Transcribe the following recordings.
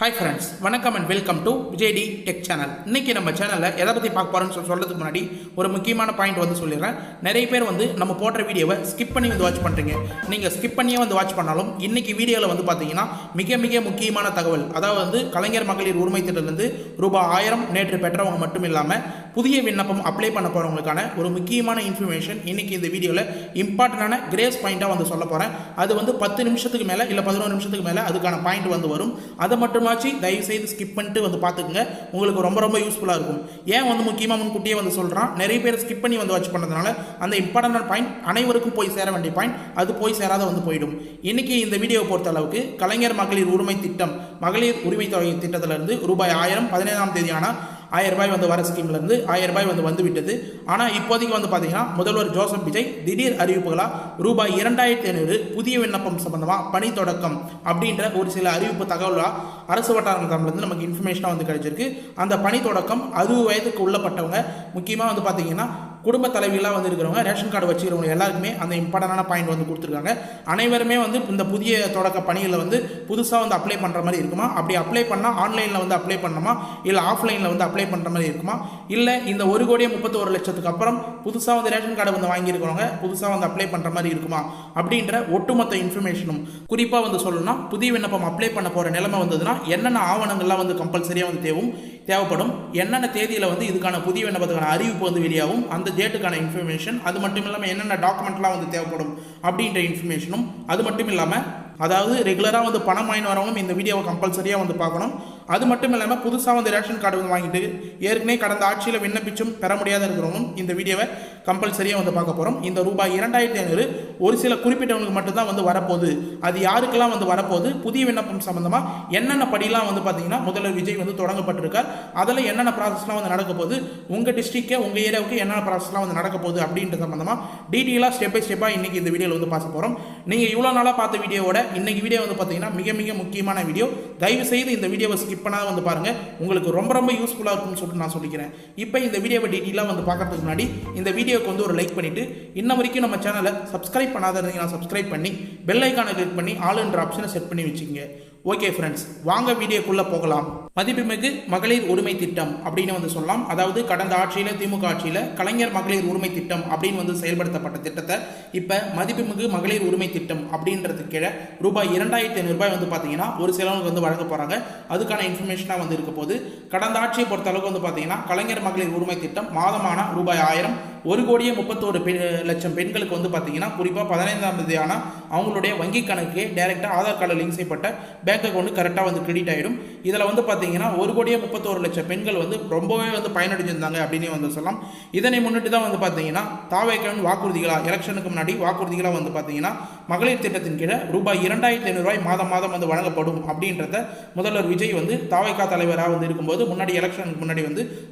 Hi friends, வணக்கம் and welcome to விஜய்டி tech channel. இன்றைக்கி நம்ம சேனலில் எதை பற்றி பார்க்க போகிறோன்னு சொல்கிறதுக்கு முன்னாடி ஒரு முக்கியமான பாயிண்ட் சொல்லிடுறேன். நிறைய பேர் நம்ம போடுற வீடியோவை ஸ்கிப் பண்ணி வாட்ச் பண்ணுறீங்க. நீங்கள் ஸ்கிப் பண்ணியே வாட்ச் பண்ணாலும் இன்றைக்கி வீடியோவில் பார்த்தீங்கன்னா மிக மிக முக்கியமான தகவல், அதாவது கலைஞர் மகளிர் உரிமை திட்டத்திலிருந்து ரூபாய் 1000 நேற்று பெற்றவங்க மட்டும் இல்லாமல் புதிய விண்ணப்பம் அப்ளை பண்ண போகிறவங்களுக்கான ஒரு முக்கியமான இன்ஃபர்மேஷன் இன்றைக்கி இந்த வீடியோவில் இம்பார்ட்டண்டான கிரேஸ் பாயிண்ட்டாக சொல்ல போகிறேன். அது 10 நிமிஷத்துக்கு மேலே இல்லை 11 நிமிஷத்துக்கு மேலே அதுக்கான பாயிண்ட் வரும். அதை மட்டும் தயவு செய்து ஸ்கிப் பண்ணிட்டு பார்த்துக்குங்க. உங்களுக்கு ரொம்ப ரொம்ப யூஸ்ஃபுல்லாக இருக்கும். ஏன் முக்கியமாக முன்கூட்டியே சொல்கிறான், நிறைய பேர் ஸ்கிப் பண்ணி வாட்ச் பண்ணதுனால அந்த இம்பார்ட்டன்ட் பாயிண்ட் அனைவருக்கும் போய் சேர வேண்டிய பாயிண்ட் அது போய் சேராத போயிடும். இன்னைக்கு இந்த வீடியோவை பொறுத்த அளவுக்கு கலைஞர் மகளிர் உரிமை திட்டம், மகளிர் உரிமை தொகை திட்டத்திலிருந்து ரூபாய் 1000 17ஆம் தேதி ஆனால் 1000 ரூபாய் வர ஸ்கீம்லேருந்து 1000 ரூபாய் வந்து விட்டது. ஆனால் இப்போதைக்கு பார்த்தீங்கன்னா முதல்வர் ஜோசப் விஜய் திடீர் அறிவிப்புகளாக ரூபாய் 2500 புதிய விண்ணப்பம் சம்பந்தமாக பணி தொடக்கம் அப்படின்ற ஒரு சில அறிவிப்பு தகவலாக அரசு வட்டாரத்திலிருந்து நமக்கு இன்ஃபர்மேஷனாக கிடைச்சிருக்கு. அந்த பணி தொடக்கம் 60 வயதுக்கு உள்ளப்பட்டவங்க, முக்கியமாக பார்த்தீங்கன்னா குடும்ப தலைவிகளாக இருக்கிறவங்க, ரேஷன் கார்டு வச்சுக்கிறவங்க எல்லாருக்குமே அந்த இம்பார்ட்டண்டான பாயிண்ட் கொடுத்துருக்காங்க. அனைவருமே இந்த புதிய தொடக்க பணிகளை புதுசாக அப்ளை பண்ணுற மாதிரி இருக்குமா, அப்படி அப்ளை பண்ணால் ஆன்லைனில் அப்ளை பண்ணணுமா, இல்லை ஆஃப்லைனில் அப்ளை பண்ணுற மாதிரி இருக்குமா, இல்லை இந்த 1,31,00,000 அப்புறம் புதுசாக ரேஷன் கார்டு வாங்கியிருக்கிறவங்க புதுசாக அப்ளை பண்ணுற மாதிரி இருக்குமா அப்படின்ற ஒட்டுமொத்த இன்ஃபர்மேஷனும் குறிப்பாக சொல்லணும்னா புதிய விண்ணப்பம் அப்ளை பண்ண போகிற நிலைமை வந்ததுன்னா என்னென்ன ஆவணங்கள்லாம் கம்பல்சரியாக தேவைப்படும், என்னென்ன தேதியில் இதுக்கான புதிய விண்ணப்பத்துக்கான அறிவிப்பு வெளியாகும், அந்த டேட்டுக்கான இன்ஃபர்மேஷன், அது மட்டும் இல்லாமல் என்னென்ன டாக்குமெண்ட்லாம் தேவைப்படும் அப்படின்ற இன்ஃபர்மேஷனும், அது மட்டும் இல்லாமல் அதாவது ரெகுலராக பணம் வாங்கி வரவங்க இந்த வீடியோவை கம்பல்சரியாக பார்க்கணும். அது மட்டும் இல்லாமல் புதுசாக ரேஷன் கார்டு வாங்கிட்டு ஏற்கனவே கடந்த ஆட்சியில் விண்ணப்பிச்சும் பெற முடியாத இருக்கிறவங்களும் இந்த வீடியோவை கம்பல்சரியாக பார்க்க போகிறோம். இந்த ரூபாய் 2500 ஒரு சில குறிப்பிட்டவங்களுக்கு மட்டும்தான் வரப்போகுது. அது யாருக்கெல்லாம் வரப்போகுது, புதிய விண்ணப்பம் சம்பந்தமாக என்னென்ன படிலாம் பார்த்தீங்கன்னா முதல்வர் விஜய் தொடங்கப்பட்டிருக்கார். அதில் என்னென்ன ப்ராசஸ்லாம் நடக்க போகுது, உங்கள் டிஸ்ட்ரிக்டை உங்கள் ஏரியாவுக்கு என்னென்ன ப்ராசஸ்லாம் நடக்க போகுது அப்படின்ற சம்பந்தமாக டீட்டெயிலாக ஸ்டெப் பை ஸ்டெப்பாக இன்றைக்கி இந்த வீடியோவில் பார்க்க போகிறோம். நீங்கள் இவ்வளோ நாளாக பார்த்த வீடியோவோட இன்னைக்கு வீடியோ பார்த்தீங்கன்னா மிக மிக முக்கியமான வீடியோ. தயவு செய்து இந்த வீடியோவை ஸ்கிப் பண்ணாத பாருங்க, உங்களுக்கு ரொம்ப ரொம்ப யூஸ்ஃபுல்லாக இருக்கும்னு சொல்லிட்டு நான் சொல்லிக்கிறேன். இப்போ இந்த வீடியோவை டீட்டெயிலாக பார்க்கறதுக்கு முன்னாடி இந்த வீடியோக்கு ஒரு லைக் பண்ணிட்டு இன்ன வரைக்கும் நம்ம சேனலை சப்ஸ்கிரைப் பண்ணாத இருந்தீங்கன்னா சப்ஸ்கிரைப் பண்ணி பெல் ஐக்கானை கிளிக் பண்ணி ஆல்ன்ற ஆப்ஷனை செட் பண்ணி வச்சுக்கோங்க. ஓகே ஃப்ரெண்ட்ஸ், வாங்க வீடியோக்குள்ளே போகலாம். மதிப்புமிகு மகளிர் உரிமை திட்டம் அப்படின்னு சொல்லலாம். அதாவது கடந்த ஆட்சியில், திமுக ஆட்சியில் கலைஞர் மகளிர் உரிமை திட்டம் அப்படின்னு செயல்படுத்தப்பட்ட திட்டத்தை இப்போ மதிப்புமிகு மகளிர் உரிமை திட்டம் அப்படின்றதுக்கு கீழே ரூபாய் 2500 ரூபாய் பார்த்தீங்கன்னா ஒரு சிலவங்களுக்கு வழங்க போகிறாங்க. அதுக்கான இன்ஃபர்மேஷனாக இருக்க போது, கடந்த ஆட்சியை பொறுத்த அளவுக்கு பார்த்தீங்கன்னா கலைஞர் மகளிர் உரிமை திட்டம் மாதமான ரூபாய் 1000 1,31,00,000 பெண்களுக்கு பார்த்தீங்கன்னா குறிப்பாக 15ஆம் தேதி ஆனால் அவங்களுடைய வங்கி கணக்கு டைரெக்டாக ஆதார் கார்டில் லிங்க் செய்யப்பட்ட பேங்க் அக்கௌண்ட் கரெக்டாக கிரெடிட் ஆகிடும். இதில் பார்த்தீங்கன்னா 1,31,00,000 பெண்கள் ரொம்பவே பயனடைஞ்சிருந்தாங்க அப்படின்னு சொல்லலாம். இதனை முன்னிட்டு தான் பார்த்தீங்கன்னா தாவேக்காவின் வாக்குறுதிகளாக எலெக்ஷனுக்கு முன்னாடி வாக்குறுதிகளாக பார்த்தீங்கன்னா மகளிர் திட்டத்தின் கீழே ரூபாய் 2500 ரூபாய் மாதம் மாதம் வழங்கப்படும் அப்படின்றத முதல்வர் விஜய் தாவேக்கா தலைவராக இருக்கும்போது முன்னாடி எலெக்ஷனுக்கு முன்னாடி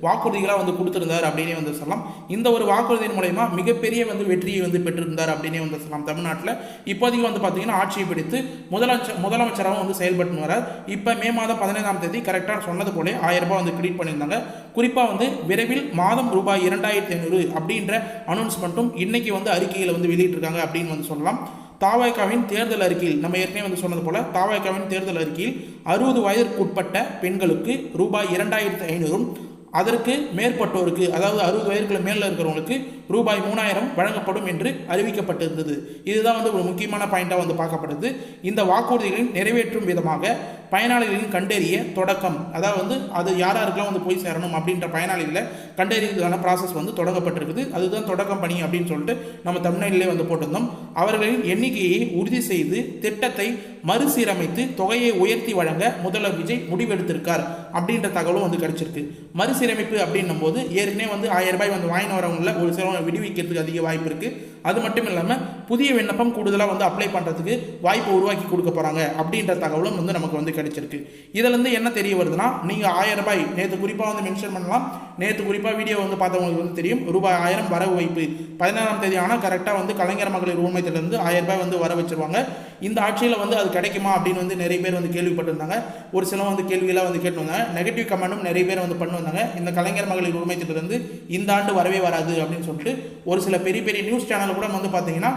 வாக்குறுதிகளாக கொடுத்திருந்தார் அப்படின்னு சொல்லலாம். இந்த ஒரு வாக்குறுதியின் மூலமா மிகப்பெரிய வெற்றியை பெற்றிருந்தார் அப்படின்னு சொல்லலாம். தமிழ்நாட்டில் இப்போதைக்கு பார்த்தீங்கன்னா ஆட்சியை பிடித்து முதலமைச்சராக செயல்பட்டு வரார். இப்போ மே மாதம் 15ஆம் தேதி கரெக்டாக சொன்னது போல 1000 ரூபாய் கிரெடிட் பண்ணியிருந்தாங்க. குறிப்பாக விரைவில் மாதம் ரூபாய் 2500 அப்படின்ற அனௌன்ஸ்மெண்ட்டும் இன்னைக்கு அறிக்கையில் வெளியிட்டிருக்காங்க அப்படின்னு சொல்லலாம். தாவேக்காவின் தேர்தல் அறிக்கையில் நம்ம ஏற்கனவே சொன்னது போல தாவேக்காவின் தேர்தல் அறிக்கையில் 60 வயதிற்குட்பட்ட பெண்களுக்கு ரூபாய் 2500, அதற்கு மேற்பட்டோருக்கு அதாவது 60 வயதுக்கு மேலே இருக்கிறவங்களுக்கு ரூபாய் 3000 வழங்கப்படும் என்று அறிவிக்கப்பட்டிருந்தது. இதுதான் ஒரு முக்கியமான பாயிண்டாக பார்க்கப்படுது. இந்த வாக்குறுதிகளின் நிறைவேற்றும் விதமாக பயனாளிகளின் கண்டறிய தொடக்கம், அதாவது அது யாருக்கெல்லாம் போய் சேரணும் அப்படின்ற பயனாளிகளை கண்டறியதுக்கான ப்ராசஸ் தொடங்கப்பட்டிருக்குது. அதுதான் தொடக்கம் பணி அப்படின்னு சொல்லிட்டு நம்ம தமிழ்நாட்டிலே போட்டிருந்தோம். அவர்களின் எண்ணிக்கையை உறுதி செய்து திட்டத்தை மறுசீரமைத்து தொகையை உயர்த்தி வழங்க முதல்வர் விஜய் முடிவெடுத்திருக்கார் அப்படின்ற தகவலும் கிடைச்சிருக்கு. மறுசீரமைப்பு அப்படின்னும் போது ஏற்கனவே 1000 ரூபாய் வாங்கி வரவங்கள ஒரு சில விடுவிக்கிறதுக்கு அதிக வாய்ப்பு இருக்குது. அது மட்டும் இல்லாமல் புதிய விண்ணப்பம் கூடுதலாக அப்ளை பண்ணுறதுக்கு வாய்ப்பு உருவாக்கி கொடுக்க போகிறாங்க அப்படின்ற தகவலும் நமக்கு கிடைச்சிருக்கு. இதிலிருந்து என்ன தெரிய வருதுன்னா, நீங்கள் 1000 ரூபாய் நேற்று குறிப்பாக மென்ஷன் பண்ணலாம். நேற்று குறிப்பாக வீடியோ பார்த்தவங்களுக்கு தெரியும். ரூபாய் 1000 வரவு வைப்பு 16ஆம் தேதி ஆனால் கரெக்டாக கலைஞர் மகளிர் உரிமை திட்டத்திலிருந்து 1000 ரூபாய் வர வச்சிருவாங்க. இந்த ஆட்சியில் அது கிடைக்குமா அப்படின்னு நிறைய பேர் கேள்விப்பட்டிருந்தாங்க. ஒரு சில கேள்வியெல்லாம் கேட்டு வந்தாங்க. நெகட்டிவ் கமெண்டும் நிறைய பேர் பண்ணு வந்தாங்க. இந்த கலைஞர் மகளிர் உரிமை திட்டத்திலிருந்து இந்த ஆண்டு வரவே வராது அப்படின்னு சொல்லிட்டு ஒரு சில பெரிய பெரிய நியூஸ் சேனல் கூட பார்த்தீங்கன்னா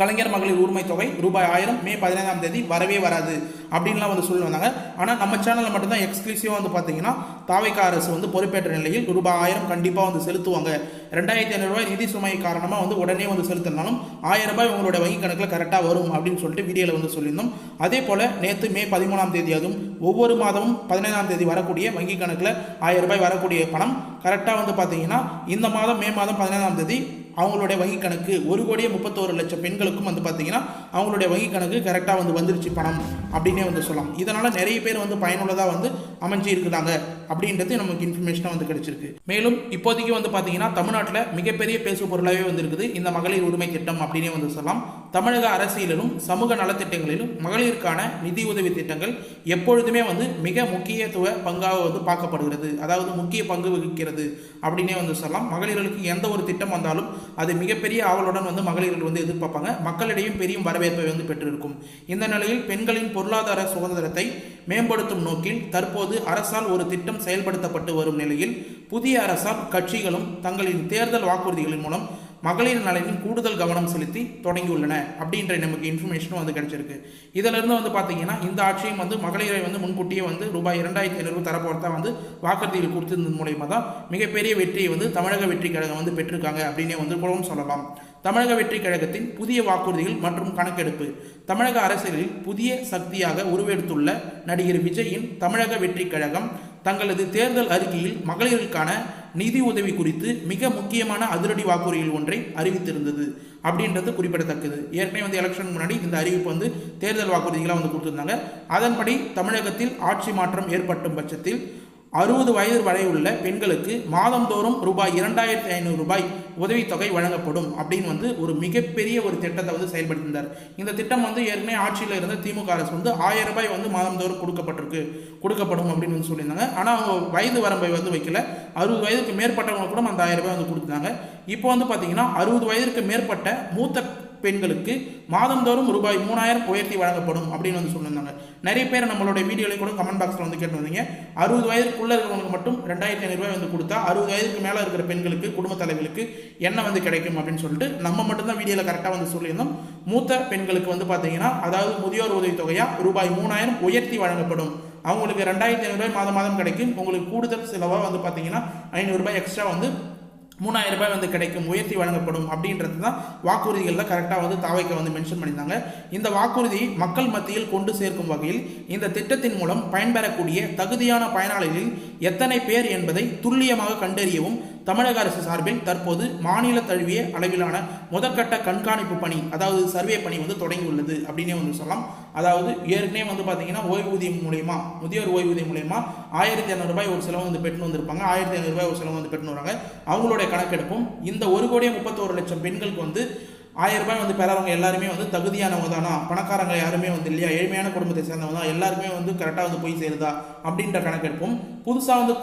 கலைஞர் மகளிர் உரிமை தொகை ரூபாய் 1000 மே 15ஆம் தேதி வரவே வராது அப்படின்லாம் வந்து சொல்லி வந்தாங்க. ஆனால் நம்ம சேனலில் மட்டும்தான் எக்ஸ்க்ளூசிவாக வந்து பார்த்தீங்கன்னா தாவேகா அரசு வந்து பொறுப்பேற்ற நிலையில் ரூபாய் 1000 கண்டிப்பாக வந்து செலுத்துவாங்க. 2500 ரூபாய் நிதி சுமை காரணமாக வந்து உடனே வந்து செலுத்தினாலும் 1000 ரூபாய் உங்களுடைய வங்கி கணக்கில் கரெக்டாக வரும் அப்படின்னு சொல்லிட்டு வீடியோவில் வந்து சொல்லியிருந்தோம். அதே போல் நேற்று மே 13ஆம் தேதி அதுவும் ஒவ்வொரு மாதமும் 15ஆம் தேதி வரக்கூடிய வங்கி கணக்கில் 1000 ரூபாய் வரக்கூடிய பணம் கரெக்டாக வந்து பார்த்தீங்கன்னா இந்த மாதம் மே மாதம் 15ஆம் தேதி அவங்களுடைய வங்கி கணக்கு 1,31,00,000 பெண்களுக்கும் வந்து பார்த்தீங்கன்னா அவங்களுடைய வங்கி கணக்கு கரெக்டாக வந்து வந்துருச்சு பணம் அப்படின்னே வந்து சொல்லலாம். இதனால் நிறைய பேர் வந்து பயனுள்ளதாக வந்து அமைஞ்சு இருக்கிறாங்க அப்படின்றது நமக்கு இன்ஃபர்மேஷனாக வந்து கிடைச்சிருக்கு. மேலும் இப்போதைக்கு வந்து பார்த்தீங்கன்னா தமிழ்நாட்டில் மிகப்பெரிய பேசு பொருளாகவே வந்து இருக்குது இந்த மகளிர் உரிமை திட்டம் அப்படின்னே வந்து சொல்லலாம். தமிழக அரசியலிலும் சமூக நலத்திட்டங்களிலும் மகளிருக்கான நிதி உதவி திட்டங்கள் எப்பொழுதுமே வந்து மிக முக்கியத்துவ பங்காக வந்து பார்க்கப்படுகிறது. அதாவது முக்கிய பங்கு வகிக்கிறது அப்படின்னே வந்து சொல்லலாம். மகளிர்களுக்கு எந்த ஒரு திட்டம் வந்தாலும் அது மிகப்பெரிய ஆவலுடன் வந்து மகளிர்கள் வந்து எதிர்பார்ப்பாங்க. மக்களிடையும் பெரிய வரவேற்பை வந்து பெற்றிருக்கும். இந்த நிலையில் பெண்களின் பொருளாதார சுதந்திரத்தை மேம்படுத்தும் நோக்கில் தற்போது அரசால் ஒரு திட்டம் செயல்படுத்தப்பட்டு வரும் நிலையில் புதிய அரசால் கட்சிகளும் தங்களின் தேர்தல் வாக்குறுதிகளின் மூலம் மகளிர் நலனின் கூடுதல் கவனம் செலுத்தி தொடங்கியுள்ளன அப்படின்ற நமக்கு இன்ஃபர்மேஷனும் வந்து கிடைச்சிருக்கு. இதிலிருந்து வந்து பார்த்தீங்கன்னா இந்த ஆட்சியும் வந்து மகளிரை வந்து முன்கூட்டியே வந்து ரூபாய் 2500 தரப்போறதா வந்து வாக்குறுதிகள் கொடுத்ததன் மூலயமா தான் மிகப்பெரிய வெற்றியை வந்து தமிழக வெற்றி கழகம் வந்து பெற்றிருக்காங்க அப்படின்னே வந்து கூட சொல்லலாம். தமிழக வெற்றி கழகத்தின் புதிய வாக்குறுதிகள் மற்றும் கணக்கெடுப்பு. தமிழக அரசியலில் புதிய சக்தியாக உருவெடுத்துள்ள நடிகர் விஜயின் தமிழக வெற்றி கழகம் தங்களது தேர்தல் அறிக்கையில் மகளிருக்கான நிதி உதவி குறித்து மிக முக்கியமான அதிரடி வாக்குறுதிகள் ஒன்றை அறிவித்திருந்தது அப்படின்றது குறிப்பிடத்தக்கது. ஏற்கனவே வந்து எலெக்ஷன் முன்னாடி இந்த அறிவிப்பு வந்து தேர்தல் வாக்குறுதிகளாக வந்து கொடுத்திருந்தாங்க. அதன்படி தமிழகத்தில் ஆட்சி மாற்றம் ஏற்பட்டும் பட்சத்தில் 60 வயது வரை உள்ள பெண்களுக்கு மாதந்தோறும் ரூபாய் 2500 உதவித்தொகை வழங்கப்படும் அப்படின்னு வந்து ஒரு மிகப்பெரிய ஒரு திட்டத்தை வந்து செயல்படுத்தினார். இந்த திட்டம் வந்து ஏற்கனவே ஆட்சியில் இருந்த திமுக அரசு வந்து 1000 ரூபாய் வந்து மாதந்தோறும் கொடுக்கப்படும் அப்படின்னு வந்து சொல்லியிருந்தாங்க. ஆனால் அவங்க வயது வரம்பை வந்து வைக்கல. 60 வயதுக்கு மேற்பட்டவங்க கூட அந்த 1000 ரூபாய் வந்து கொடுத்தாங்க. இப்போ வந்து பார்த்தீங்கன்னா 60 வயதுக்கு மேற்பட்ட மூத்த பெண்களுக்கு மாதந்தோறும் ரூபாய் 3000 உயர்த்தி வழங்கப்படும் அப்படின்னு வந்து சொல்லியிருந்தாங்க. நிறைய பேர் நம்மளுடைய வீடியோவில் கூட கமெண்ட் பாக்ஸில் வந்து கேட்டு வந்தீங்க. 60 வயதுக்குள்ளே இருக்கிறவங்களுக்கு மட்டும் 2500 ரூபாய் வந்து கொடுத்தா 60 வயதுக்கு மேலே இருக்கிற பெண்களுக்கு குடும்ப தலைவர்களுக்கு என்ன வந்து கிடைக்கும் அப்படின்னு சொல்லிட்டு நம்ம மட்டும்தான் வீடியோவில் கரெக்டாக வந்து சொல்லியிருந்தோம். மூத்த பெண்களுக்கு வந்து பார்த்தீங்கன்னா அதாவது முதியோர் உதவித்தொகையாக ரூபாய் 3000 உயர்த்தி வழங்கப்படும். அவங்களுக்கு 2500 ரூபாய் மாதம் கிடைக்கும். உங்களுக்கு கூடுதல் செலவாக வந்து பார்த்தீங்கன்னா 500 ரூபாய் எக்ஸ்ட்ரா வந்து 3000 ரூபாய் வந்து கிடைக்கும், உயர்த்தி வழங்கப்படும் அப்படின்றது தான் வாக்குறுதிகளில் கரெக்டாக வந்து தாவேகா வந்து மென்ஷன் பண்ணியிருந்தாங்க. இந்த வாக்குறுதியை மக்கள் மத்தியில் கொண்டு சேர்க்கும் வகையில் இந்த திட்டத்தின் மூலம் பயன்பெறக்கூடிய தகுதியான பயனாளிகளில் எத்தனை பேர் என்பதை துல்லியமாக கண்டறியவும் தமிழக அரசு சார்பில் தற்போது மாநில தழுவிய அளவிலான முதற்கட்ட கண்காணிப்பு பணி அதாவது சர்வே பணி வந்து தொடங்கியுள்ளது அப்படின்னே வந்து சொல்லலாம். அதாவது ஏற்கனவே வந்து பார்த்தீங்கன்னா ஓய்வூதியம் மூலயமா முதியோர் ஓய்வூதியம் மூலயமா 1200 ரூபாய் ஒரு செலவு வந்து பெற்று வந்திருப்பாங்க. 1500 ரூபாய் ஒரு செலவு வந்து பெற்று வராங்க. அவங்களுடைய கணக்கெடுப்பும் இந்த 1,31,00,000 பெண்களுக்கு வந்து 1000 ரூபாய் வந்து பெறவங்க எல்லாருமே வந்து தகுதியானவங்க தானா, பணக்காரங்க யாருமே வந்து இல்லையா, ஏழ்மையான குடும்பத்தை சேர்ந்தவங்க தான் எல்லாருமே வந்து கரெக்டாக வந்து போய் சேருதா அப்படின்ற கணக்கெடுப்பும் புதுசாக வந்து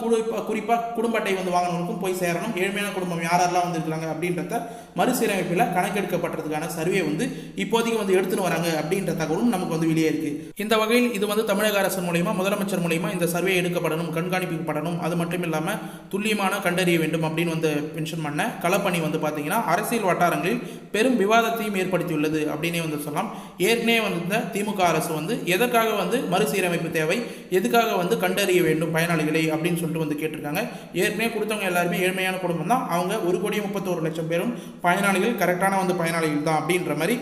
குறிப்பாக குடும்ப அட்டை வந்து வாங்கினவங்களுக்கும் போய் சேரணும். ஏழ்மையான குடும்பம் யாரெல்லாம் வந்து இருக்கிறாங்க அப்படின்றத மறுசீரமைப்பில் கணக்கெடுக்கப்பட்டதுக்கான சர்வே வந்து இப்போதைக்கு வந்து எடுத்துன்னு வராங்க அப்படின்ற தகவலும் நமக்கு வந்து வெளியே இருக்கு. இந்த வகையில் இது வந்து தமிழக அரசு மூலயமா முதலமைச்சர் மூலயமா இந்த சர்வே எடுக்கப்படணும், கண்காணிக்கப்படணும். அது மட்டும் இல்லாமல் துல்லியமான கண்டறிய வேண்டும் அப்படின்னு வந்து மென்ஷன் பண்ண களப்பணி வந்து பார்த்தீங்கன்னா அரசியல் வட்டாரங்களில் பெரும் விவாதத்தையும் ஏற்படுத்தியுள்ளது அப்படின்னே வந்து சொல்லலாம். ஏற்கனவே வந்து திமுக அரசு வந்து எதற்காக வந்து மறுசீரமைப்பு தேவை, எதுக்காக வந்து கண்டறிய வேண்டும் பயனாளிகளை அப்படின்னு சொல்லிட்டு வந்து கேட்டிருக்காங்க. ஏற்கனவே கொடுத்தவங்க எல்லாருமே ஏழ்மையான குடும்பம் தான். அவங்க 1,31,00,000 பேரும் பயனாளிகள் கரெக்டான வந்து பயனாளிகள் தான் அப்படின்ற மாதிரி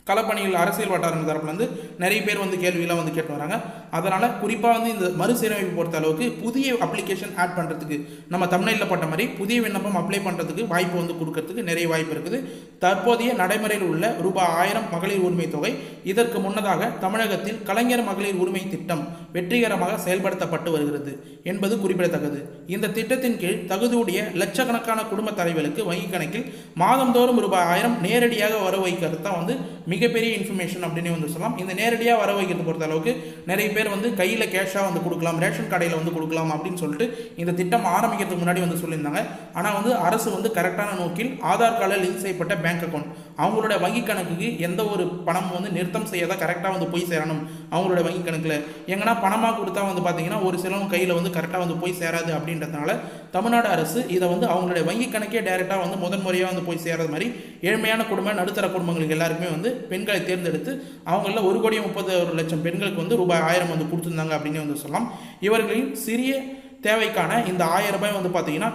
களப்பணிகள் அரசியல் வட்டாரங்கள் தரப்புல இருந்து நிறைய பேர் வந்து கேள்வியெல்லாம் வந்து கேட்டு வராங்க. அதனால் குறிப்பாக வந்து இந்த மறுசீரமைப்பு பொறுத்த அளவுக்கு புதிய அப்ளிகேஷன் ஆட் பண்ணுறதுக்கு நம்ம தமிழ்நாட்டில் போட்ட மாதிரி புதிய விண்ணப்பம் அப்ளை பண்ணுறதுக்கு வாய்ப்பு வந்து கொடுக்கறதுக்கு நிறைய வாய்ப்பு இருக்குது. தற்போதைய நடைமுறையில் உள்ள ரூபாய் 1000 மகளிர் உரிமை தொகை இதற்கு முன்னதாக தமிழகத்தில் கலைஞர் மகளிர் உரிமை திட்டம் வெற்றிகரமாக செயல்படுத்தப்பட்டு வருகிறது என்பது குறிப்பிடத்தக்கது. இந்த திட்டத்தின் கீழ் தகுதியுடைய லட்சக்கணக்கான குடும்ப தலைவர்களுக்கு வங்கி கணக்கில் மாதந்தோறும் ரூபாய் 1000 நேரடியாக வர வைக்கிறது தான் வந்து மிகப்பெரிய இன்ஃபர்மேஷன் அப்படின்னு வந்து சொல்லலாம். இந்த நேரடியாக வர வைக்கிறது பொறுத்த அளவுக்கு நிறைய பேர் வந்து கையில் கேஷாக வந்து கொடுக்கலாம், ரேஷன் கடையில் வந்து கொடுக்கலாம் அப்படின்னு சொல்லிட்டு இந்த திட்டம் ஆரம்பிக்கிறதுக்கு முன்னாடி வந்து சொல்லியிருந்தாங்க. ஆனால் வந்து அரசு வந்து கரெக்டான நோக்கில் ஆதார் கார்டில் லிங்க் செய்யப்பட்ட பேங்க் அக்கௌண்ட், அவங்களோட வங்கி கணக்குக்கு எந்த ஒரு பணம் வந்து நிறுத்தம் செய்யாத கரெக்டாக வந்து போய் சேரணும். அவங்களோட வங்கி கணக்கில் எங்கன்னா பணமாக கொடுத்தா வந்து பார்த்தீங்கன்னா ஒரு சிலவங்க கையில் வந்து கரெக்டாக வந்து போய் சேராது. அப்படின்றதுனால தமிழ்நாடு அரசு இதை வந்து அவங்களுடைய வங்கி கணக்கே டைரெக்டாக வந்து முதன்முறையாக வந்து போய் சேராத மாதிரி ஏழ்மையான குடும்பம், நடுத்தர குடும்பங்களுக்கு எல்லாருக்குமே வந்து பெண்களை தேர்ந்தெடுத்து அவங்கள 1,31,00,000 பெண்களுக்கு வந்து ரூபாய் 1000 வந்து கொடுத்துருந்தாங்க அப்படின்னு வந்து சொல்லலாம். இவர்களின் சிறிய தேவைக்கான இந்த 1000 ரூபாய் வந்து பார்த்தீங்கன்னா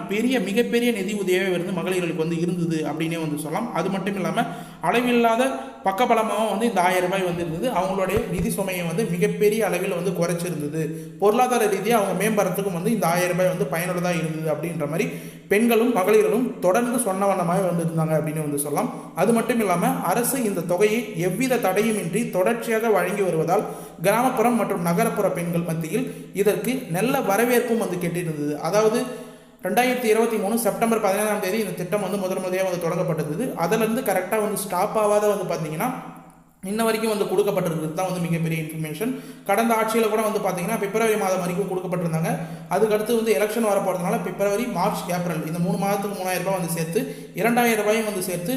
மிகப்பெரிய நிதி உதவியே வந்து மகளிர்களுக்கு வந்து இருந்தது அப்படின்னே வந்து சொல்லலாம். அது மட்டும் இல்லாமல் அளவில்லாத பக்கபலமாகவும் வந்து இந்த 1000 ரூபாய் வந்து இருந்தது. அவங்களுடைய நிதி சுமையை வந்து மிகப்பெரிய அளவில் வந்து குறைச்சிருந்தது. பொருளாதார ரீதியாக அவங்க மேம்படுறதுக்கும் வந்து இந்த 1000 ரூபாய் வந்து பயனுள்ளதாக இருந்தது அப்படின்ற மாதிரி பெண்களும் மகளிர்களும் தொடர்ந்து சொன்ன வண்ணமாக வந்து இருந்தாங்க அப்படின்னு வந்து சொல்லலாம். அது மட்டும் இல்லாமல் அரசு இந்த தொகையை எவ்வித தடையுமின்றி தொடர்ச்சியாக வழங்கி வருவதால் கிராமப்புறம் மற்றும் நகரப்புற பெண்கள் மத்தியில் இதற்கு நல்ல வரவேற்பும் வந்து கேட்டிருந்தது. அதாவது 2023 செப்டம்பர் 17ஆம் தேதி இந்த திட்டம் வந்து முதன்முறையாக வந்து தொடங்கப்பட்டிருந்தது. அதிலிருந்து கரெக்டாக வந்து ஸ்டாப் ஆகாத வந்து பார்த்தீங்கன்னா இன்ன வரைக்கும் வந்து கொடுக்கப்பட்டிருக்கிறது தான் வந்து மிகப்பெரிய இன்ஃபர்மேஷன். கடந்த ஆட்சியில் கூட வந்து பார்த்தீங்கன்னா பிப்ரவரி மாதம் வரைக்கும் கொடுக்கப்பட்டிருந்தாங்க. அதுக்கடுத்து வந்து எலெக்ஷன் வர போகிறதுனால பிப்ரவரி, மார்ச், ஏப்ரல் இந்த 3 மாதத்துக்கு 3000 ரூபாய் வந்து சேர்த்து 2000 ரூபாயும் வந்து சேர்த்து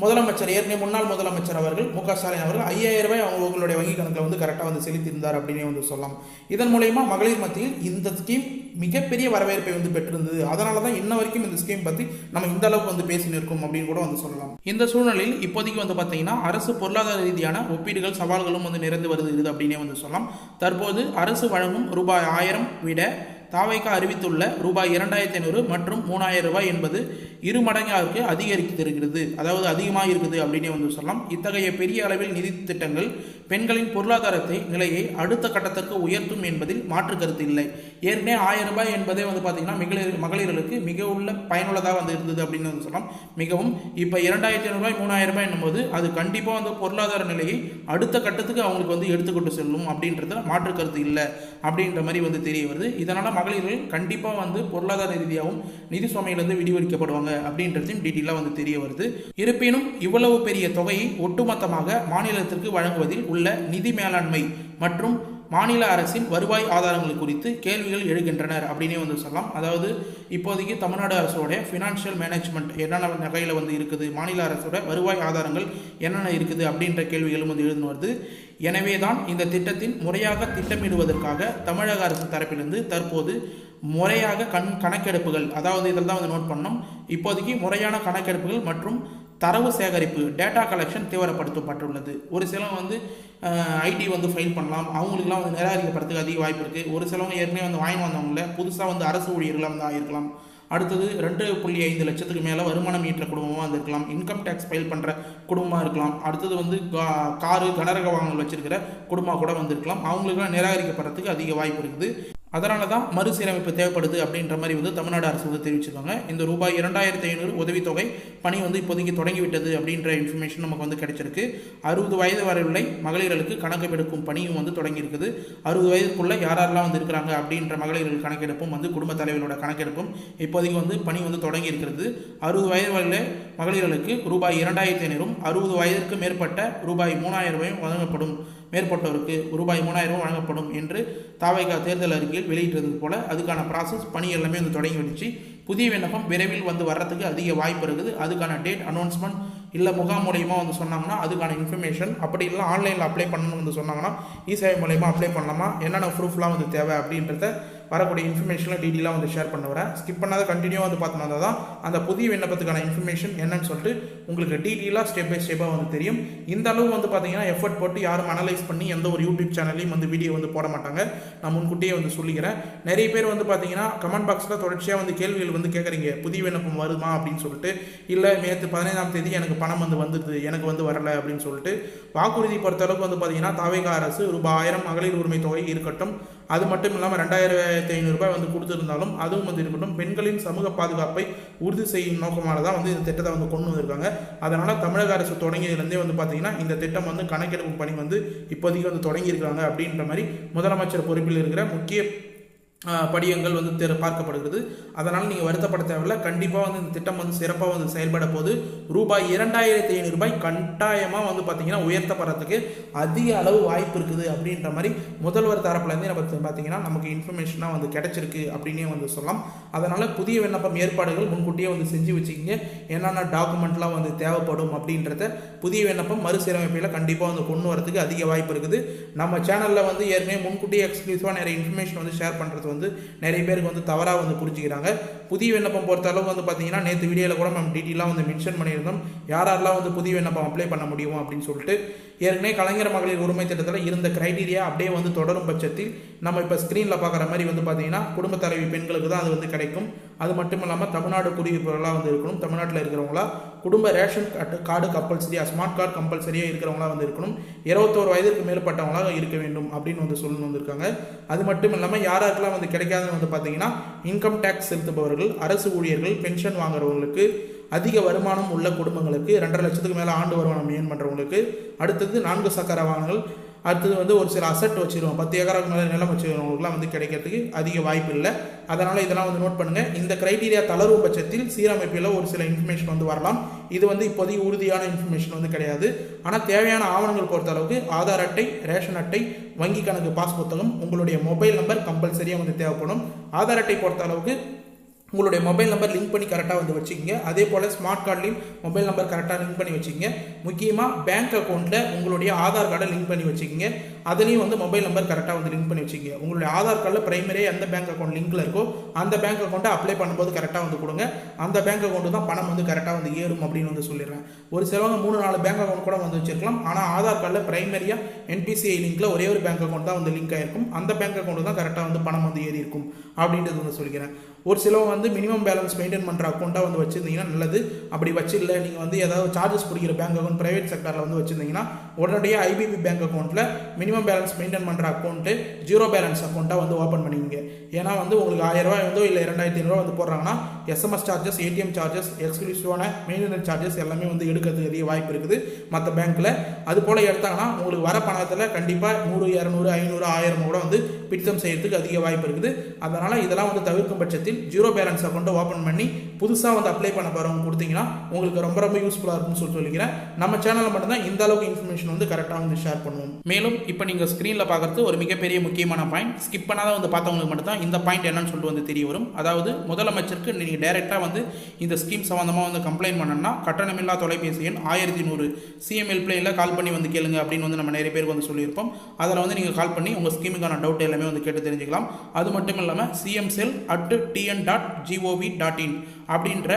முதலமைச்சர், ஏற்கனவே முன்னாள் முதலமைச்சர் அவர்கள் மு.க. ஸ்டாலின் அவர்கள் 5000 ரூபாய் அவங்களுடைய வங்கி கணக்கில் வந்து கரெக்டாக வந்து செலுத்தியிருந்தார் அப்படின்னு வந்து சொல்லலாம். இதன் மூலயமா மகளிர் மத்தியில் இந்த ஸ்கீம் மிகப்பெரிய வரவேற்பை வந்து பெற்றிருந்தது. அதனால தான் இன்ன வரைக்கும் இந்த ஸ்கீம் பற்றி நம்ம இந்த அளவுக்கு வந்து பேசி நிற்கும் அப்படின்னு கூட வந்து சொல்லலாம். இந்த சூழ்நிலையில் இப்போதைக்கு வந்து பார்த்தீங்கன்னா அரசு பொருளாதார ரீதியான ஒப்பீடுகள், சவால்களும் வந்து நிறைந்து வருது அப்படின்னே வந்து சொல்லலாம். தற்போது அரசு வழங்கும் ரூபாய் 1000 விட தாவைக்கா அறிவித்துள்ள ரூபாய் 2500 மற்றும் 3000 ரூபாய் என்பது 2 மடங்காக அதிகரித்திருக்கிறது. அதாவது அதிகமாக இருக்குது அப்படின்னே வந்து சொல்லலாம். இத்தகைய பெரிய அளவில் நிதி திட்டங்கள் பெண்களின் பொருளாதாரத்தை நிலையை அடுத்த கட்டத்திற்கு உயர்த்தும் என்பதில் மாற்று கருத்து இல்லை. ஏற்கனவே 1000 ரூபாய் என்பதே வந்து பார்த்தீங்கன்னா மகளிர்களுக்கு மிக உள்ள பயனுள்ளதாக வந்து இருந்தது அப்படின்னு வந்து சொல்லலாம். மிகவும் இப்போ 2500 ரூபாய் 3000 ரூபாய் என்னும்போது அது கண்டிப்பாக வந்து பொருளாதார நிலையை அடுத்த கட்டத்துக்கு அவங்களுக்கு வந்து எடுத்துக்கொண்டு செல்லும் அப்படின்றத மாற்று கருத்து இல்லை அப்படின்ற மாதிரி வந்து தெரிய வருது. இதனால் மகளிர்கள் கண்டிப்பாக வந்து பொருளாதார ரீதியாகவும் நிதி சுமையிலிருந்து விடுவிக்கப்படுவாங்க அப்படின்றதையும் டீட்டெயிலாக வந்து தெரிய வருது. இருப்பினும் இவ்வளவு பெரிய தொகையை ஒட்டுமொத்தமாக மாநிலத்திற்கு வழங்குவதில் உள்ள நிதி மேலாண்மை மற்றும் மாநில அரசின் வருவாய் ஆதாரங்கள் குறித்து கேள்விகள் எழுகின்றனர் அப்படின்னே வந்து சொல்லலாம். அதாவது இப்போதைக்கு தமிழ்நாடு அரசோட ஃபினான்ஷியல் மேனேஜ்மெண்ட் என்னென்ன வகையில் வந்து இருக்குது, மாநில அரசோட வருவாய் ஆதாரங்கள் என்னென்ன இருக்குது அப்படின்ற கேள்விகளும் வந்து எழுந்து வருது. எனவே தான் இந்த திட்டத்தின் முறையாக திட்டமிடுவதற்காக தமிழக அரசு தரப்பிலிருந்து தற்போது முறையாக கணக்கெடுப்புகள், அதாவது இதில் தான் வந்து நோட் பண்ணோம், இப்போதைக்கு முறையான கணக்கெடுப்புகள் மற்றும் தரவு சேகரிப்பு, டேட்டா கலெக்ஷன் தீவிரப்படுத்தப்பட்டுள்ளது. ஒரு சிலவங்க வந்து ஐடி வந்து ஃபைல் பண்ணலாம், அவங்களுக்குலாம் வந்து நிராகரிக்கப்படுறதுக்கு அதிக வாய்ப்பு இருக்குது. ஒரு சிலவங்க ஏற்கனவே வந்து வாங்கி வந்தவங்கள புதுசாக வந்து அரசு ஊழியர்களாக வந்து ஆகிருக்கலாம். அடுத்தது 2.5 லட்சத்துக்கு மேலே வருமானம் ஈட்டுற குடும்பமாக வந்து இருக்கலாம். இன்கம் டேக்ஸ் ஃபைல் பண்ணுற குடும்பமாக இருக்கலாம். அடுத்தது வந்து காரு, கனரக வாகனங்கள் வச்சிருக்கிற குடும்பமாக கூட வந்து இருக்கலாம். அவங்களுக்குலாம் நிராகரிக்கப்படுறதுக்கு அதிக வாய்ப்பு இருக்குது. அதனால தான் மறுசீரமைப்பு தேவைப்படுது அப்படின்ற மாதிரி வந்து தமிழ்நாடு அரசு வந்து தெரிவிச்சிருக்காங்க. இந்த ரூபாய் 2500 உதவித்தொகை பணி வந்து இப்போதைக்கு தொடங்கிவிட்டது அப்படின்ற இன்ஃபர்மேஷன் நமக்கு வந்து கிடைச்சிருக்கு. 60 வயது வரையுள்ள மகளிர்களுக்கு கணக்கெடுக்கும் பணியும் வந்து தொடங்கியிருக்குது. 60 வயதுக்குள்ள யாரெல்லாம் வந்து இருக்கிறாங்க அப்படின்ற மகளிர்கள் கணக்கெடுப்பும் வந்து குடும்ப தலைவரோட கணக்கெடுப்பும் இப்போதைக்கு வந்து பணி வந்து தொடங்கி இருக்கிறது. 60 வயது வரையுள்ள மகளிர்களுக்கு ரூபாய் 2500, 60 வயதிற்கு மேற்பட்ட ரூபாய் 3000 ரூபாயும் வழங்கப்படும். மேற்பட்டோருக்கு ரூபாய் 3000 வழங்கப்படும் என்று தாவைக்கா தேர்தல் அறிக்கையில் வெளியிட்டது போல அதுக்கான ப்ராசஸ் பணி எல்லாமே வந்து தொடங்கி விடுச்சு. புதிய விண்ணப்பம் விரைவில் வந்து வர்றதுக்கு அதிக வாய்ப்பு இருக்குது. அதுக்கான டேட் அனௌன்ஸ்மெண்ட் இல்லை முகாம் மூலியமாக வந்து சொன்னாங்கன்னா அதுக்கான இன்ஃபர்மேஷன், அப்படி இல்லை ஆன்லைனில் அப்ளை பண்ணணும்னு வந்து சொன்னாங்கன்னா இ-சேவை மூலயமா அப்ளை பண்ணலாமா, என்னென்ன ப்ரூஃப்லாம் வந்து தேவை அப்படின்றத வரக்கூடிய இன்ஃபர்மேஷன்லாம் டீட்டெயிலாக வந்து ஷேர் பண்ண வரேன். ஸ்கிப் பண்ணாத கண்டினியூவாக வந்து பார்த்தோம்னா தான் அந்த புதிய விண்ணப்பத்துக்கான இன்ஃபர்மேஷன் என்னன்னு சொல்லிட்டு உங்களுக்கு டீட்டெயிலாக ஸ்டெப் பை ஸ்டெப்பாக வந்து தெரியும். இந்த அளவு வந்து பார்த்தீங்கன்னா எஃபர்ட் போட்டு யாரும் அனலைஸ் பண்ணி எந்த ஒரு யூடியூப் சேனல்லையும் வந்து வீடியோ வந்து போட மாட்டாங்க. நான் முன்கூட்டியே வந்து சொல்லிக்கிறேன். நிறைய பேர் வந்து பார்த்தீங்கன்னா கமெண்ட் பாக்ஸில் தொடர்ச்சியாக வந்து கேள்விகள் வந்து கேட்குறீங்க, புதிய விண்ணப்பம் வருமா அப்படின்னு சொல்லிட்டு. இல்லை நேற்று 15ஆம் தேதி எனக்கு பணம் வந்து வந்துடுது, எனக்கு வந்து வரலை அப்படின்னு சொல்லிட்டு. வாக்குறுதி பொறுத்தளவுக்கு வந்து பார்த்தீங்கன்னா தாவைக்கா அரசு ரூபாய் 1000 மகளிர் உரிமை தொகை இருக்கட்டும், அது மட்டும் இல்லாமல் 2500 ரூபாய் வந்து கொடுத்துருந்தாலும் அதுவும் வந்து இருக்கட்டும், பெண்களின் சமூக பாதுகாப்பை உறுதி செய்யும் நோக்கமாக தான் வந்து இந்த திட்டத்தை வந்து கொண்டு வந்திருக்காங்க. அதனால் தமிழக அரசு தொடங்கியதுலேருந்தே வந்து பார்த்தீங்கன்னா இந்த திட்டம் வந்து கணக்கெடுப்பு பணி வந்து இப்போதைக்கு வந்து தொடங்கியிருக்காங்க அப்படின்ற மாதிரி முதலமைச்சர் பொறுப்பில் இருக்கிற முக்கிய படியங்கள் வந்து பார்க்கப்படுகிறது. அதனால் நீங்கள் வருத்தப்பட தேவையில்லை. கண்டிப்பாக வந்து இந்த திட்டம் வந்து சிறப்பாக வந்து செயல்பட போது ரூபாய் 2500 கட்டாயமாக வந்து பார்த்தீங்கன்னா உயர்த்தப்படுறதுக்கு அதிக அளவு வாய்ப்பு இருக்குது அப்படின்ற மாதிரி முதல்வர் தரப்புலேருந்து நம்ம பார்த்தீங்கன்னா நமக்கு இன்ஃபர்மேஷனாக வந்து கிடைச்சிருக்கு அப்படின்னே வந்து சொல்லலாம். அதனால் புதிய விண்ணப்பம் ஏற்பாடுகள் முன்கூட்டியே வந்து செஞ்சு வச்சுக்கிங்க. என்னென்ன டாக்குமெண்ட்லாம் வந்து தேவைப்படும் அப்படின்றத புதிய விண்ணப்பம் மறுசீரமைப்பில் கண்டிப்பாக வந்து கொண்டு வரதுக்கு அதிக வாய்ப்பு இருக்குது. நம்ம சேனலில் வந்து ஏற்கனவே முன்கூட்டியே எக்ஸ்க்ளூசிவாக நிறைய இன்ஃபர்மேஷன் வந்து ஷேர் பண்ணுறது வந்து நிறைய பேருக்கு வந்து தவறாக வந்து புரிஞ்சுக்கிறாங்க. புதிய விண்ணப்பம் பொறுத்த அளவுக்கு வந்து பார்த்தீங்கன்னா நேற்று வீடியோவில் கூட நம்ம டீட்டெயிலாக வந்து மென்ஷன் பண்ணியிருந்தோம் யாரெல்லாம் வந்து புதிய விண்ணப்பம் அப்ளை பண்ண முடியும் அப்படின்னு சொல்லிட்டு. ஏற்கனவே கலைஞர் மகளிர் உரிமை திட்டத்தில் இருந்த கிரைட்டீரியா அப்படியே வந்து தொடரும் பட்சத்தில் நம்ம இப்போ ஸ்க்ரீனில் பார்க்குற மாதிரி வந்து பார்த்தீங்கன்னா குடும்ப தலைவி பெண்களுக்கு தான் அது வந்து கிடைக்கும். அது மட்டும் இல்லாமல் தமிழ்நாடு குடியிருப்பவர்களாக வந்து இருக்கணும். தமிழ்நாட்டில் இருக்கிறவங்களா குடும்ப ரேஷன் கார்டு கம்பல்சரியாக ஸ்மார்ட் கார்டு கம்பல்சரியாக இருக்கிறவங்களா வந்து இருக்கணும். 21 வயதிற்கு மேற்பட்டவங்களாக இருக்க வேண்டும் அப்படின்னு வந்து சொல்லணும் வந்திருக்காங்க. அது மட்டும் இல்லாமல் யாராருக்கெல்லாம் வந்து கிடைக்காதுன்னு வந்து பார்த்தீங்கன்னா இன்கம் டேக்ஸ் செலுத்துபவர்கள், அரசு ஊழியர்கள், பென்ஷன் வாங்குறவங்களுக்கு, அதிக வருமானம் உள்ள குடும்பங்களுக்கு, 2.5 லட்சத்துக்கு மேலே ஆண்டு வருமானம் ஏன் பண்ணுறவங்களுக்கு, அடுத்தது 4 சக்கர வாகனங்கள், அடுத்தது வந்து ஒரு சில அசட் வச்சுருவோம் 10 ஏக்கருக்கு மேலே நிலம் வச்சுருவவங்களுக்குலாம் வந்து கிடைக்கிறதுக்கு அதிக வாய்ப்பு இல்லை. அதனால் இதெல்லாம் வந்து நோட் பண்ணுங்கள். இந்த கிரைட்டீரியா தளர்வும் பட்சத்தில் சீரமைப்பில் ஒரு சில இன்ஃபர்மேஷன் வந்து வரலாம். இது வந்து இப்போதைக்கு உறுதியான இன்ஃபர்மேஷன் வந்து கிடையாது. ஆனால் தேவையான ஆவணங்கள் பொறுத்த அளவுக்கு ஆதார் அட்டை, ரேஷன் அட்டை, வங்கி கணக்கு பாஸ் புத்தகம், உங்களுடைய மொபைல் நம்பர் கம்பல்சரியாக வந்து தேவைப்படும். ஆதார் அட்டை பொறுத்த அளவுக்கு உங்களுடைய மொபைல் நம்பர் லிங்க் பண்ணி கரெக்டாக வந்து வச்சுக்கிங்க. அதே போல் ஸ்மார்ட் கார்ட்லையும் மொபைல் நம்பர் கரெக்டாக லிங்க் பண்ணி வச்சுக்கிங்க. முக்கியமாக பேங்க் அக்கௌண்ட்டில் உங்களுடைய ஆதார் கார்டை லிங்க் பண்ணி வச்சுக்கிங்க. அதுலேயும் வந்து மொபைல் நம்பர் கரெக்டாக வந்து லிங்க் பண்ணி வச்சுக்கிங்க. உங்களுடைய ஆதார் கார்டில் பிரைமரியாக எந்த பேங்க் அக்கௌண்ட் லிங்க்கில் இருக்கோ அந்த பேங்க் அக்கௌண்ட்டை அப்ளை பண்ணும்போது கரெக்டாக வந்து கொடுங்க. அந்த பேங்க் அக்கௌண்ட்டு தான் பணம் வந்து கரெக்டாக வந்து ஏறும் அப்படின்னு வந்து சொல்லிடுறேன். ஒரு சிலவங்க 3-4 பேங்க் அக்கௌண்ட் கூட வந்து வச்சிருக்கலாம். ஆனால் ஆதார் கார்டில் பிரைமரியாக NPCI லிங்க்கில் ஒரே ஒரு பேங்க் அக்கௌண்ட் தான் வந்து லிங்க் ஆகிருக்கும். அந்த பேங்க் அக்கௌண்ட்டு தான் கரெக்டாக வந்து பணம் வந்து ஏறி இருக்கும் அப்படின்றது வந்து சொல்லிக்கிறேன். ஒரு சிலவங்க வந்து மினிமம் பேலன்ஸ் மெயின்டைன் பண்ணுற அக்கௌண்ட்டாக வந்து வச்சுருந்தீங்கன்னா நல்லது. அப்படி வச்சிடல நீங்கள் வந்து ஏதாவது சார்ஜஸ் பிடிக்கிற பேங்க் அக்கௌண்ட் ப்ரைவேட் செக்டரில் வந்து வச்சுருந்தீங்கன்னா உடனடியாக IBP பேங்க் அக்கௌண்ட்டில் மினிமம் பேலன்ஸ் மெயின்டைன் பண்ணுற அக்கௌண்ட்டு 0 பேலன்ஸ் அக்கௌண்ட்டாக வந்து ஓப்பன் பண்ணிங்க. ஏன்னா வந்து உங்களுக்கு 1000 ரூபாய் வந்து இல்லை 2500 வந்து போடுறாங்கன்னா SMS சார்ஜஸ், ATM சார்ஜஸ், எக்ஸ்க்ளூசிவான மெயின்டெனன்ஸ் சார்ஜஸ் எல்லாமே வந்து எடுக்கிறதுக்கு அதிக வாய்ப்பு இருக்குது மற்ற பேங்க்கில். அது போல் எடுத்தாங்கன்னா உங்களுக்கு வர பணத்தில் கண்டிப்பாக 100, 200, 500, 1000 கூட வந்து பிடித்தம் செய்யறதுக்கு அதிக வாய்ப்பு இருக்குது. அதனால் இதெல்லாம் வந்து தவிர்க்கும் பட்சத்தில் 0 பேலன்ஸ் அக்கௌண்ட்டை ஓப்பன் பண்ணி புதுசாக வந்து அப்ளை பண்ண போகிறவங்க கொடுத்தீங்கன்னா உங்களுக்கு ரொம்ப ரொம்ப யூஸ்ஃபுல்லாக இருக்கும்னு சொல்லிக்கிறேன். நம்ம சேனலில் மட்டும்தான் இந்த அளவுக்கு இன்ஃபர்மேஷன் வந்து கரெக்டாக வந்து ஷேர் பண்ணுவோம். மேலும் இப்போ நீங்கள் ஸ்க்ரீனில் பார்க்குறது ஒரு மிகப்பெரிய முக்கியமான பாயிண்ட். ஸ்கிப் பண்ணாத வந்து பார்த்தவங்களுக்கு மட்டும் தான் இந்த பாயிண்ட் என்னன்னு சொல்லிட்டு வந்து தெரிய வரும். அதாவது முதலமைச்சருக்கு நீங்கள் டைரெக்டாக வந்து இந்த ஸ்கீம் சம்மந்தமாக வந்து கம்ப்ளைண்ட் பண்ணணும்னா கட்டணமில்லா தொலைபேசி எண் 1100 CM ஹெல்ப்லைனில் கால் பண்ணி வந்து கேளுங்க அப்படின்னு வந்து நம்ம நிறைய பேருக்கு வந்து சொல்லியிருப்போம். அதில் வந்து நீங்கள் கால் பண்ணி உங்கள் ஸ்கீமுக்கான டவுட் எல்லாமே வந்து கேட்டு தெரிஞ்சுக்கலாம். அது மட்டும் இல்லாமல் cmcell@tn.gov.in அப்படின்ற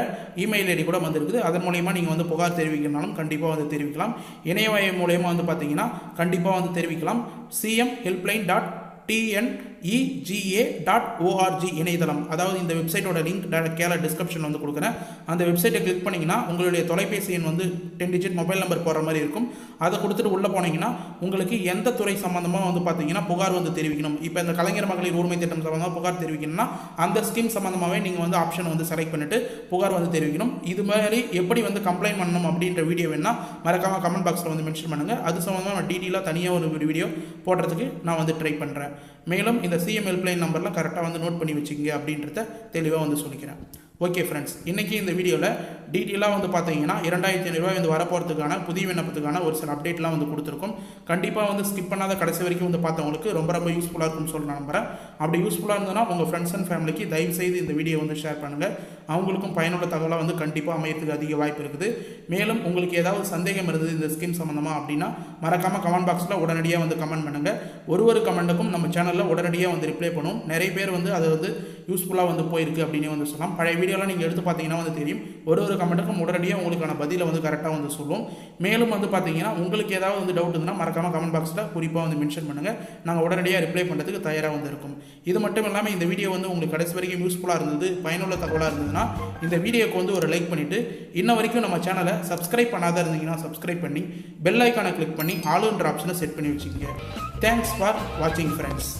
இமெயில் ஐடி கூட வந்துருக்குது. அதன் மூலயமா நீங்கள் வந்து புகார் தெரிவிக்கணும்னாலும் கண்டிப்பாக வந்து தெரிவிக்கலாம். இணையவழி மூலயமா வந்து பார்த்தீங்கன்னா கண்டிப்பாக வந்து தெரிவிக்கலாம். cmhelpline.tnega.org இணையதளம், அதாவது இந்த வெப்சைட்டோட லிங்க் கீழே டிஸ்கிரிப்ஷன் வந்து கொடுக்குறேன். அந்த வெப்சைட்டை கிளிக் பண்ணிங்கன்னா உங்களுடைய தொலைபேசி எண் வந்து 10 டிஜிட் மொபைல் நம்பர் போடுற மாதிரி இருக்கும். அதை கொடுத்துட்டு உள்ளே போனீங்கன்னா உங்களுக்கு எந்த துறை சம்மந்தமாக வந்து பார்த்தீங்கன்னா புகார் வந்து தெரிவிக்கணும். இப்போ இந்த கலைஞர் மகளிர் உரிமை திட்டம் சம்மந்தமாக புகார் தெரிவிக்கணும்னா அந்த ஸ்கீம் சம்மந்தமாகவே நீங்கள் வந்து ஆப்ஷன் வந்து செலக்ட் பண்ணிட்டு புகார் வந்து தெரிவிக்கணும். இது மாதிரி எப்படி வந்து கம்ப்ளைண்ட் பண்ணணும் அப்படின்ற வீடியோ வேணால் மறக்காமல் கமெண்ட் பாக்ஸில் வந்து மென்ஷன் பண்ணுங்கள். அது சம்மந்தமாக நான் டீட்டெயிலாக தனியாக ஒரு வீடியோ போடுறதுக்கு நான் வந்து ட்ரை பண்ணுறேன். மேலும் இந்த CM ஹெல்ப்லைன் நம்பர்லாம் கரெக்டாக வந்து நோட் பண்ணி வச்சுக்கிங்க அப்படின்றத தெளிவாக வந்து சொல்லிக்கிறேன். ஓகே ஃப்ரெண்ட்ஸ், இன்றைக்கி இந்த வீடியோவில் டீட்டெயிலாக வந்து பார்த்தீங்கன்னா 2500 ரூபாய் வந்து வரப்போகிறதுக்கான புதிய விண்ணப்பத்துக்கான ஒரு சில அப்டேட்லாம் வந்து கொடுத்துருக்கோம். கண்டிப்பாக வந்து ஸ்கிப் பண்ணாத கடைசி வரைக்கும் வந்து பார்த்தவங்களுக்கு ரொம்ப ரொம்ப யூஸ்ஃபுல்லாக இருக்கும்னு சொல்லி நான் நம்புகிறேன். அப்படி யூஸ்ஃபுல்லாக இருந்ததுன்னா உங்கள் ஃப்ரெண்ட்ஸ் அண்ட் ஃபேமிலிக்கு தயவுசெய்து இந்த வீடியோ வந்து ஷேர் பண்ணுங்கள். அவங்களுக்கும் பயனுள்ள தகவலாக வந்து கண்டிப்பாக அமையறதுக்கு அதிக வாய்ப்பு இருக்குது. மேலும் உங்களுக்கு ஏதாவது சந்தேகம் இருந்தது இந்த ஸ்கீம் சம்மந்தமாக அப்படின்னா மறக்காமல் கமெண்ட் பாக்ஸில் உடனடியாக வந்து கமெண்ட் பண்ணுங்கள். ஒரு கமெண்ட்டுக்கும் நம்ம சேனலில் உடனடியாக வந்து ரிப்ளை பண்ணுவோம். நிறைய பேர் வந்து அது வந்து யூஸ்ஃபுல்லாக வந்து போயிருக்கு அப்படின்னு வந்து சொல்லலாம். பழைய வீடியோலாம் நீங்கள் எடுத்து பார்த்தீங்கன்னா வந்து தெரியும். ஒரு கமெண்ட்டுக்கும் உடனடியாக உங்களுக்கான பதிலை வந்து கரெக்டாக வந்து சொல்லுவோம். மேலும் வந்து பார்த்தீங்கன்னா உங்களுக்கு ஏதாவது வந்து டவுட் இருந்ததுன்னா மறக்காமல் கமெண்ட் பாக்ஸில் குறிப்பாக வந்து மென்ஷன் பண்ணுங்கள். நாங்கள் உடனடியாக ரிப்ளை பண்ணுறதுக்கு தயாராக வந்து இருக்கும். இது மட்டும் இல்லாமல் இந்த வீடியோ வந்து உங்களுக்கு கடைசி வரைக்கும் யூஸ்ஃபுல்லாக இருந்தது, பயனுள்ள தகவலாக இருந்ததுன்னா இந்த வீடியோக்கு வந்து ஒரு லைக் பண்ணிவிட்டு இன்ன வரைக்கும் நம்ம சேனலை சப்ஸ்கிரைப் பண்ணாத இருந்தீங்கன்னா சப்ஸ்கிரைப் பண்ணி பெல் ஐக்கானை கிளிக் பண்ணி ஆளுன்ற ஆப்ஷனை செட் பண்ணி வச்சுக்கோங்க. தேங்க்ஸ் ஃபார் வாட்சிங் ஃப்ரெண்ட்ஸ்.